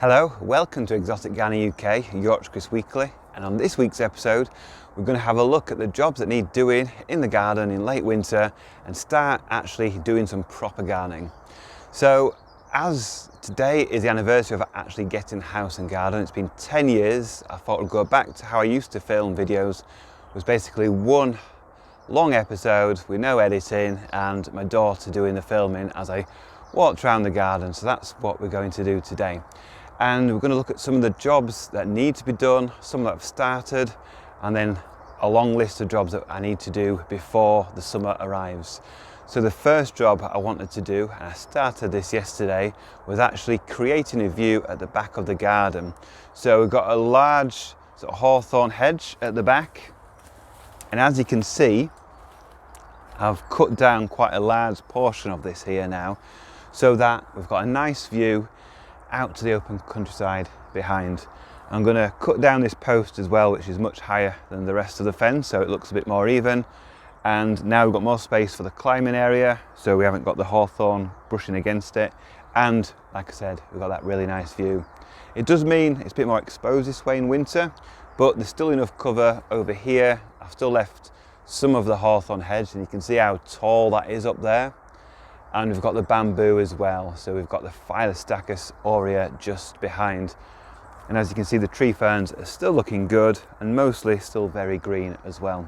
Hello, welcome to Exotic Gardening UK, Yorkshire Kris Weekly, and on this week's episode we're going to have a look at the jobs that need doing in the garden in late winter and start actually doing some proper gardening. So as today is the anniversary of actually getting house and garden, it's been 10 years, I thought I'd go back to how I used to film videos. It was basically one long episode with no editing and my daughter doing the filming as I walked around the garden, so that's what we're going to do today. And we're going to look at some of the jobs that need to be done, some that have started, and then a long list of jobs that I need to do before the summer arrives. So the first job I wanted to do, and I started this yesterday, was actually creating a view at the back of the garden. So we've got a large sort of hawthorn hedge at the back, and as you can see, I've cut down quite a large portion of this here now, so that we've got a nice view out to the open countryside behind. I'm going to cut down this post as well, which is much higher than the rest of the fence, so it looks a bit more even. And now we've got more space for the climbing area, so we haven't got the hawthorn brushing against it. And like I said, we've got that really nice view. It does mean it's a bit more exposed this way in winter, but there's still enough cover over here. I've still left some of the hawthorn hedge, and you can see how tall that is up there. And we've got the bamboo as well, so we've got the Phylostachys aurea just behind. And as you can see, the tree ferns are still looking good and mostly still very green as well.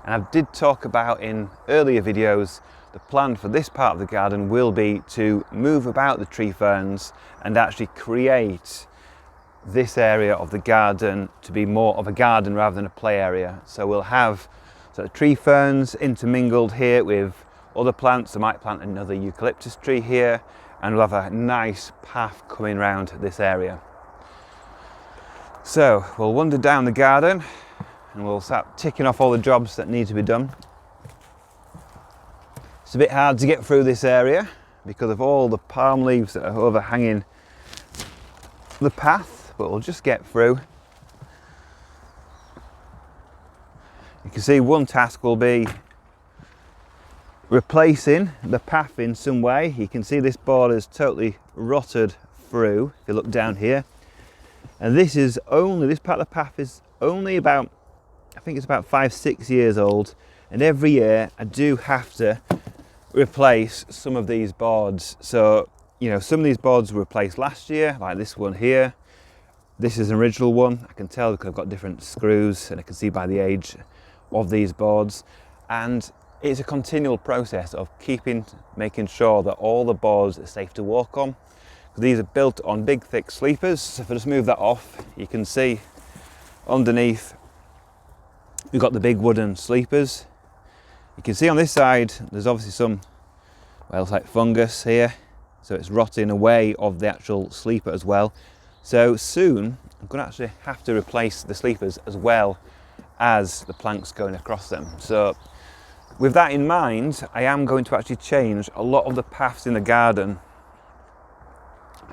And I did talk about in earlier videos, the plan for this part of the garden will be to move about the tree ferns and actually create this area of the garden to be more of a garden rather than a play area. So we'll have sort of tree ferns intermingled here with other plants. I might plant another eucalyptus tree here, and we'll have a nice path coming around this area. So we'll wander down the garden and we'll start ticking off all the jobs that need to be done. It's a bit hard to get through this area because of all the palm leaves that are overhanging the path, but we'll just get through. You can see one task will be replacing the path in some way. You can see this border is totally rotted through if you look down here, and this part of the path is only about, I think it's about 5-6 years old, and every year I do have to replace some of these boards. So you know, some of these boards were replaced last year, like this one here. This is an original one, I can tell because I've got different screws and I can see by the age of these boards. And it's a continual process of making sure that all the boards are safe to walk on. These are built on big thick sleepers, so if I just move that off, you can see underneath we've got the big wooden sleepers. You can see on this side there's obviously some, well, it's like fungus here, so it's rotting away of the actual sleeper as well. So soon I'm going to actually have to replace the sleepers as well as the planks going across them. So with that in mind, I am going to actually change a lot of the paths in the garden.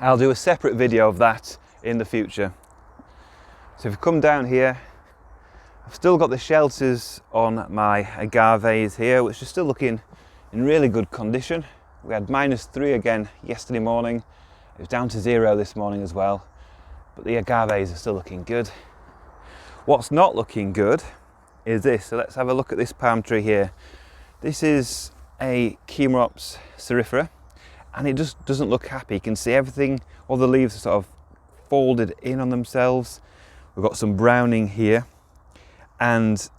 I'll do a separate video of that in the future. So if you come down here, I've still got the shelters on my agaves here, which are still looking in really good condition. We had -3 again yesterday morning. It was down to 0 this morning as well, but the agaves are still looking good. What's not looking good is this. So let's have a look at this palm tree here. This is a Chimerops cerifera, and it just doesn't look happy. You can see everything, all the leaves are sort of folded in on themselves. We've got some browning here, and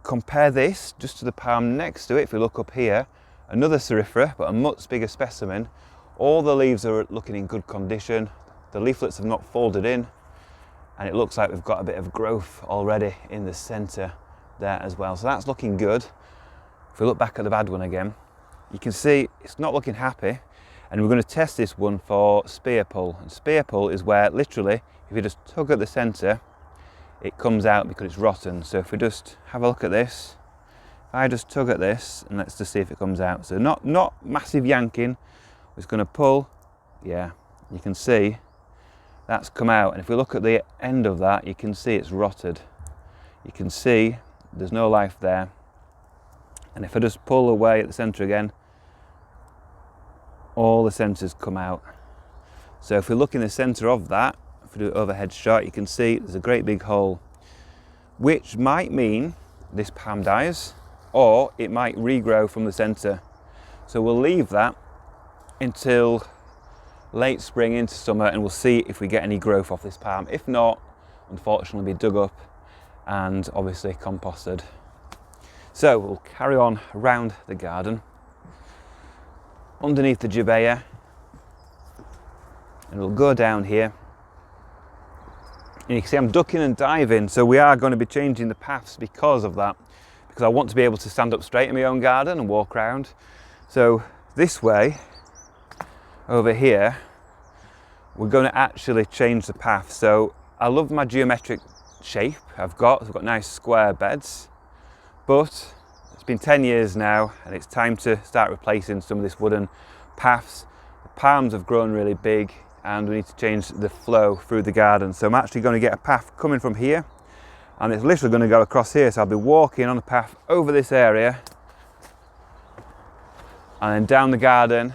compare this just to the palm next to it. If we look up here, another cerifera, but a much bigger specimen. All the leaves are looking in good condition. The leaflets have not folded in, and it looks like we've got a bit of growth already in the centre there as well. So that's looking good. If we look back at the bad one again, you can see it's not looking happy, and we're going to test this one for spear pull. And spear pull is where literally if you just tug at the centre, it comes out because it's rotten. So if we just have a look at this, if I just tug at this, and let's just see if it comes out. So not massive yanking, it's going to pull. Yeah, you can see that's come out, and if we look at the end of that, you can see it's rotted. You can see there's no life there, and if I just pull away at the centre again, all the centres come out. So if we look in the centre of that, if we do an overhead shot, you can see there's a great big hole, which might mean this palm dies, or it might regrow from the centre. So we'll leave that until late spring into summer, and we'll see if we get any growth off this palm. If not, unfortunately, be dug up and obviously composted. So we'll carry on around the garden, underneath the jabea, and we'll go down here. And you can see I'm ducking and diving, so we are going to be changing the paths because of that, because I want to be able to stand up straight in my own garden and walk around. So this way, over here, we're going to actually change the path. So I love my geometric shape I've got nice square beds, but it's been 10 years now and it's time to start replacing some of this wooden paths. The palms have grown really big and we need to change the flow through the garden. So I'm actually going to get a path coming from here, and it's literally going to go across here. So I'll be walking on a path over this area and then down the garden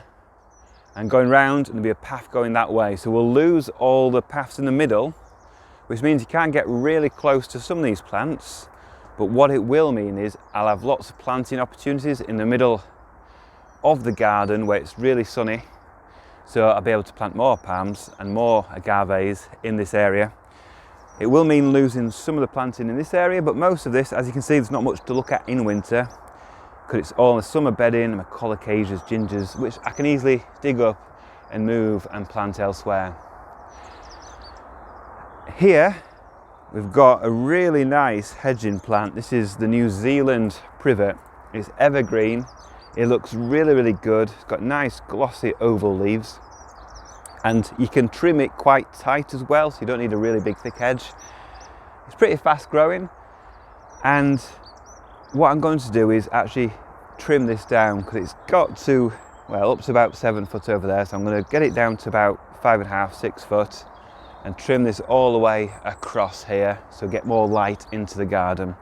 and going round, and there'll be a path going that way. So we'll lose all the paths in the middle, which means you can't get really close to some of these plants. But what it will mean is I'll have lots of planting opportunities in the middle of the garden where it's really sunny. So I'll be able to plant more palms and more agaves in this area. It will mean losing some of the planting in this area, but most of this, as you can see, there's not much to look at in winter, because it's all in the summer bedding, my colocasias, gingers, which I can easily dig up and move and plant elsewhere. Here we've got a really nice hedging plant. This is the New Zealand privet. It's evergreen. It looks really, really good. It's got nice glossy oval leaves, and you can trim it quite tight as well, so you don't need a really big thick hedge. It's pretty fast growing, and what I'm going to do is actually trim this down, because it's got to, well, up to about 7 foot over there. So I'm going to get it down to about 5.5, 6 foot and trim this all the way across here, so get more light into the garden.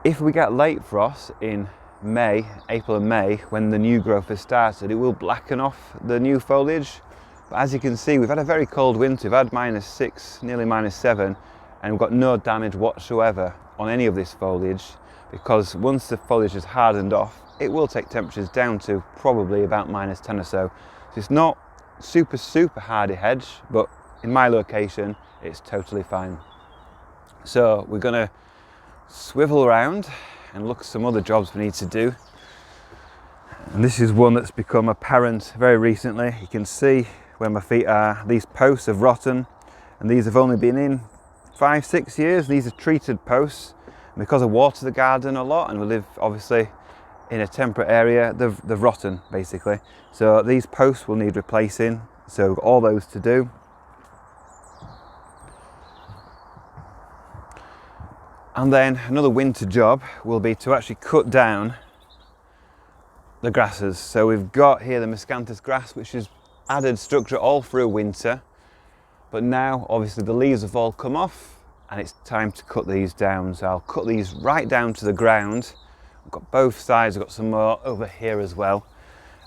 If we get late frost in May, April and May, when the new growth has started, it will blacken off the new foliage. But as you can see, we've had a very cold winter. We've had -6, nearly -7, and we've got no damage whatsoever on any of this foliage, because once the foliage has hardened off, it will take temperatures down to probably about -10 or so. So it's not super hardy hedge, but in my location it's totally fine. So we're going to swivel around and look at some other jobs we need to do. And this is one that's become apparent very recently. You can see where my feet are. These posts have rotten, and these have only been in 5-6 years. These are treated posts, and because I water the garden a lot and we live obviously in a temperate area, they've rotten basically. So these posts will need replacing, so we've got all those to do. And then another winter job will be to actually cut down the grasses. So we've got here the miscanthus grass, which has added structure all through winter, but now obviously the leaves have all come off and it's time to cut these down. So I'll cut these right down to the ground. I've got both sides, I've got some more over here as well,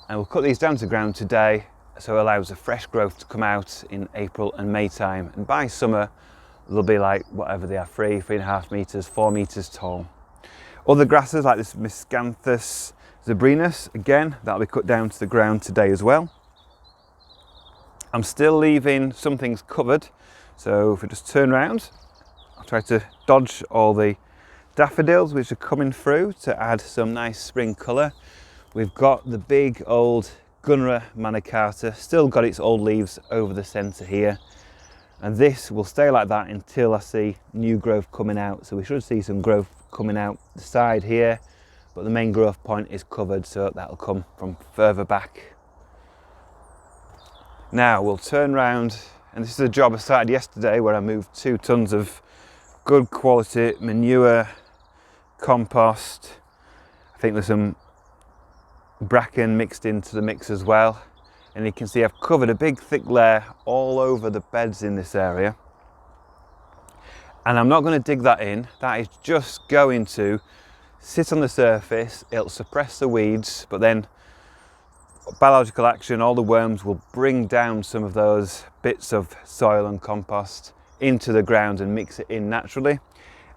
and we'll cut these down to the ground today, so it allows a fresh growth to come out in April and May time, and by summer they'll be like whatever they are, 3.5 meters, 4 meters tall. Other grasses like this miscanthus zabrinus, again, that'll be cut down to the ground today as well. I'm still leaving some things covered, so if we just turn around, I'll try to dodge all the daffodils which are coming through to add some nice spring colour. We've got the big old Gunra manicata, still got its old leaves over the centre here, and this will stay like that until I see new growth coming out. So we should see some growth coming out the side here, but the main growth point is covered, so that'll come from further back. Now we'll turn round, and this is a job I started yesterday where I moved 2 tons of good quality manure, compost. I think there's some bracken mixed into the mix as well, and you can see I've covered a big thick layer all over the beds in this area, and I'm not going to dig that in. That is just going to sit on the surface. It'll suppress the weeds, but then biological action, all the worms will bring down some of those bits of soil and compost into the ground and mix it in naturally.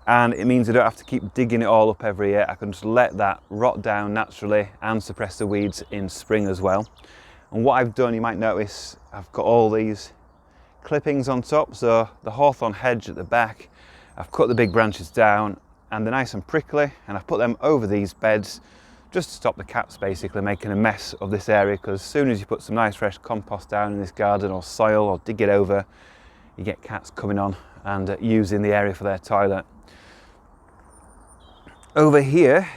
And it means I don't have to keep digging it all up every year. I can just let that rot down naturally and suppress the weeds in spring as well. And what I've done, you might notice, I've got all these clippings on top. So the hawthorn hedge at the back, I've cut the big branches down and they're nice and prickly, and I've put them over these beds just to stop the cats basically making a mess of this area, because as soon as you put some nice fresh compost down in this garden or soil or dig it over, you get cats coming on and using the area for their toilet. Over here,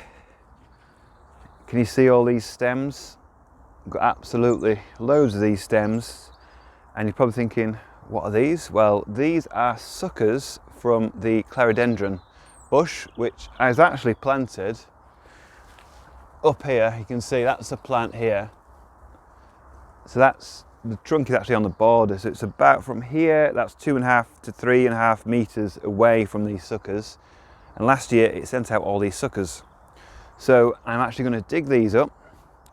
can you see all these stems? I've got absolutely loads of these stems, and you're probably thinking, what are these? Well, these are suckers from the clerodendron bush, which I've actually planted up here. You can see that's the plant here. So that's, the trunk is actually on the border, so it's about from here, that's 2.5 to 3.5 meters away from these suckers. And last year it sent out all these suckers. So I'm actually going to dig these up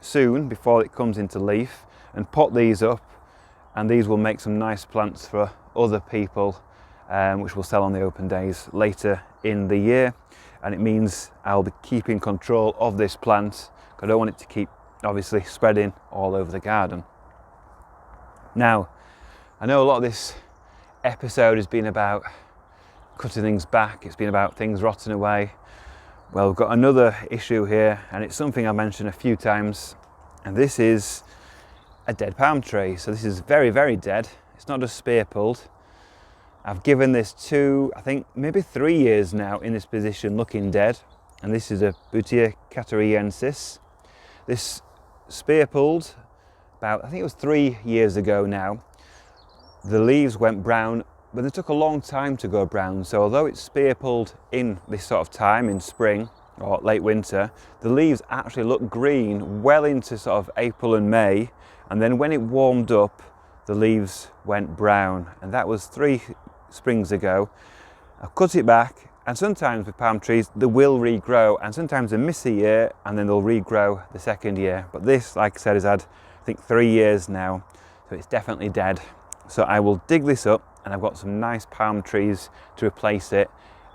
soon before it comes into leaf and pot these up, and these will make some nice plants for other people, which we'll sell on the open days later in the year. And it means I'll be keeping control of this plant. I don't want it to keep obviously spreading all over the garden. Now, I know a lot of this episode has been about cutting things back, it's been about things rotting away. Well, we've got another issue here, and it's something I mentioned a few times, and this is a dead palm tree. So this is very, very dead. It's not just spear pulled. I've given this 2, I think maybe 3 years now in this position looking dead, and this is a Butea catariensis. This spear pulled about, I think it was 3 years ago now. The leaves went brown, but they took a long time to go brown. So although it's spear pulled in this sort of time in spring or late winter, the leaves actually look green well into sort of April and May. And then when it warmed up, the leaves went brown, and that was 3 springs ago. I've cut it back, and sometimes with palm trees they will regrow, and sometimes they miss a year and then they'll regrow the second year. But this, like I said, has had I think 3 years now, so it's definitely dead. So I will dig this up, and I've got some nice palm trees to replace it,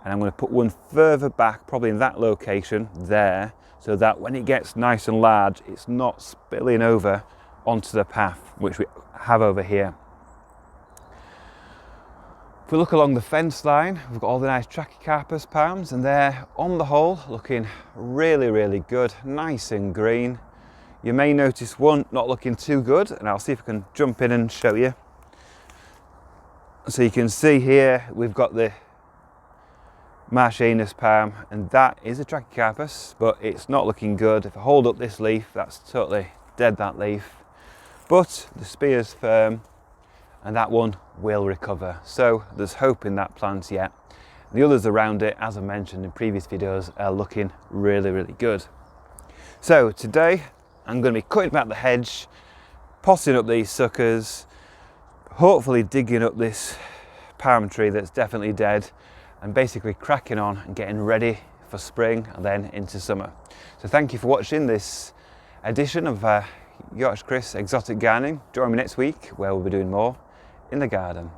and I'm going to put one further back, probably in that location there, so that when it gets nice and large it's not spilling over onto the path which we have over here. If we look along the fence line, we've got all the nice Trachycarpus palms, and they're on the whole looking really, really good, nice and green. You may notice one not looking too good, and I'll see if I can jump in and show you. So you can see here we've got the Martianus palm, and that is a Trachycarpus, but it's not looking good. If I hold up this leaf, that's totally dead, that leaf. But the spear's firm, and that one will recover. So there's hope in that plant yet. The others around it, as I mentioned in previous videos, are looking really, really good. So today I'm going to be cutting back the hedge, potting up these suckers, hopefully digging up this palm tree that's definitely dead, and basically cracking on and getting ready for spring and then into summer. So thank you for watching this edition of Yorkshire Kris Exotic Gardening. Join me next week where we'll be doing more in the garden.